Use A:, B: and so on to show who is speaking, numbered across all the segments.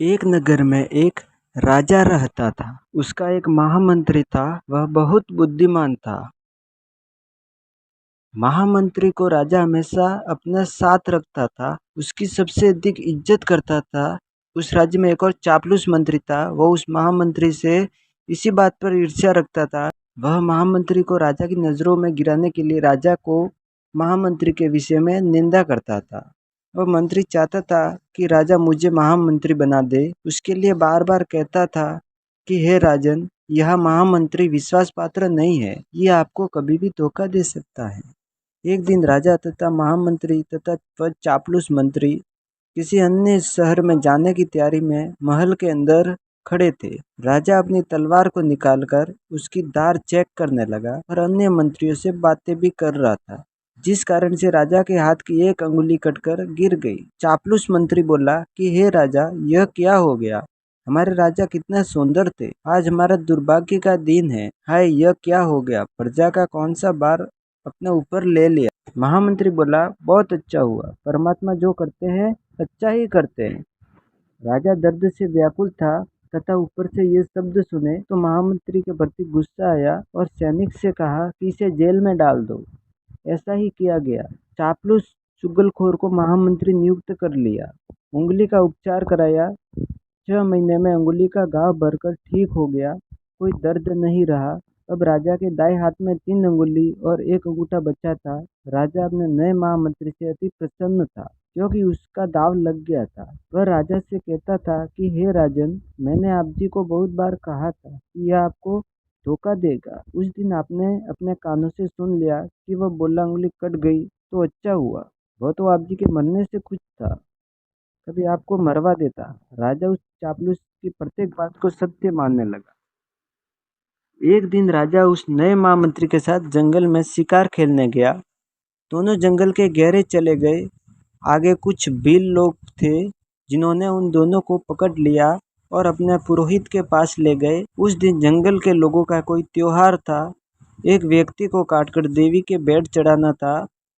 A: एक नगर में एक राजा रहता था। उसका एक महामंत्री था। वह बहुत बुद्धिमान था। महामंत्री को राजा हमेशा अपने साथ रखता था। उसकी सबसे अधिक इज्जत करता था। उस राज्य में एक और चापलूस मंत्री था। वो उस महामंत्री से इसी बात पर ईर्ष्या रखता था। वह महामंत्री को राजा की नज़रों में गिराने के लिए राजा को महामंत्री के विषय में निंदा करता था। वह मंत्री चाहता था कि राजा मुझे महामंत्री बना दे। उसके लिए बार बार कहता था कि हे राजन, यह महामंत्री विश्वास पात्र नहीं है। ये आपको कभी भी धोखा दे सकता है। एक दिन राजा तथा महामंत्री तथा वह चापलूस मंत्री किसी अन्य शहर में जाने की तैयारी में महल के अंदर खड़े थे। राजा अपनी तलवार को निकालकर उसकी धार चेक करने लगा और अन्य मंत्रियों से बातें भी कर रहा था, जिस कारण से राजा के हाथ की एक अंगुली कटकर गिर गई। चापलूस मंत्री बोला कि हे राजा, यह क्या हो गया? हमारे राजा कितने सुंदर थे। आज हमारा दुर्भाग्य का दिन है। हाय, यह क्या हो गया? प्रजा का कौन सा बार अपने ऊपर ले लिया? महामंत्री बोला, बहुत अच्छा हुआ। परमात्मा जो करते हैं अच्छा ही करते हैं। राजा दर्द से व्याकुल था तथा ऊपर से ये शब्द सुने तो महामंत्री के प्रति गुस्सा आया और सैनिक से कहा कि इसे जेल में डाल दो। ऐसा ही किया गया। चापलूस चुगलखोर को महामंत्री नियुक्त कर लिया। उंगली का उपचार कराया। 6 महीने में अंगुली का घाव भरकर ठीक हो गया। कोई दर्द नहीं रहा। अब राजा के दाएं हाथ में 3 अंगुली और एक अंगूठा बचा था। राजा अपने नए महामंत्री से अति प्रसन्न था, क्योंकि उसका दाव लग गया था। वह राजा से कहता था कि हे राजन, मैंने आप जी को बहुत बार कहा था कि यह आपको धोखा देगा। उस दिन आपने अपने कानों से सुन लिया कि वह बोला अंगुली कट गई तो अच्छा हुआ। वह तो आप जी के मरने से खुश था। कभी आपको मरवा देता। राजा उस चापलूस की प्रत्येक बात को सत्य मानने लगा। एक दिन राजा उस नए महामंत्री के साथ जंगल में शिकार खेलने गया। दोनों जंगल के गहरे चले गए। आगे कुछ भील लोग थे, जिन्होंने उन दोनों को पकड़ लिया और अपने पुरोहित के पास ले गए। उस दिन जंगल के लोगों का कोई त्योहार था। एक व्यक्ति को काटकर देवी के भेंट चढ़ाना था।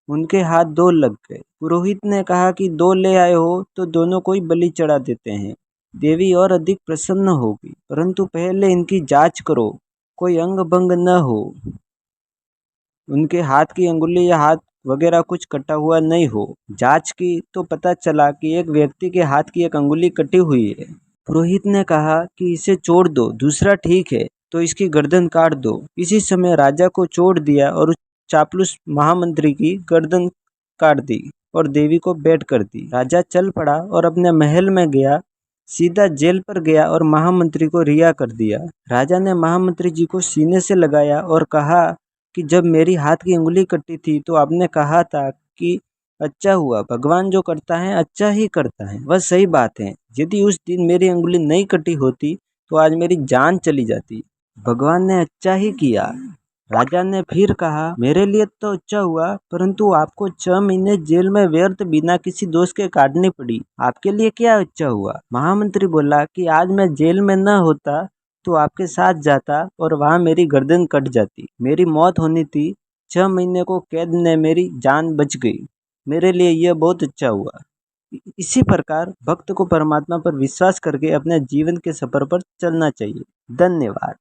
A: उनके हाथ 2 लग गए। पुरोहित ने कहा कि 2 ले आए हो तो दोनों को ही बलि चढ़ा देते हैं। देवी और अधिक प्रसन्न होगी, परंतु पहले इनकी जांच करो, कोई अंग भंग न हो, उनके हाथ की अंगुली या हाथ वगैरह कुछ कटा हुआ नहीं हो। जांच की तो पता चला कि एक व्यक्ति के हाथ की एक अंगुली कटी हुई है। पुरोहित ने कहा कि इसे छोड़ दो, दूसरा ठीक है तो इसकी गर्दन काट दो। इसी समय राजा को छोड़ दिया और उस चापलूस महामंत्री की गर्दन काट दी और देवी को भेंट कर दी। राजा चल पड़ा और अपने महल में गया, सीधा जेल पर गया और महामंत्री को रिहा कर दिया। राजा ने महामंत्री जी को सीने से लगाया और कहा कि जब मेरी हाथ की उंगली कटी थी तो आपने कहा था कि अच्छा हुआ, भगवान जो करता है अच्छा ही करता है। वह सही बात है। यदि उस दिन मेरी उंगली नहीं कटी होती तो आज मेरी जान चली जाती। भगवान ने अच्छा ही किया। राजा ने फिर कहा, मेरे लिए तो अच्छा हुआ, परंतु आपको 6 महीने जेल में व्यर्थ बिना किसी दोष के काटनी पड़ी। आपके लिए क्या अच्छा हुआ? महामंत्री बोला कि आज मैं जेल में न होता तो आपके साथ जाता और वहां मेरी गर्दन कट जाती। मेरी मौत होनी थी। 6 महीने को कैद ने मेरी जान बच गई। मेरे लिए यह बहुत अच्छा हुआ। इसी प्रकार भक्त को परमात्मा पर विश्वास करके अपने जीवन के सफर पर चलना चाहिए। धन्यवाद।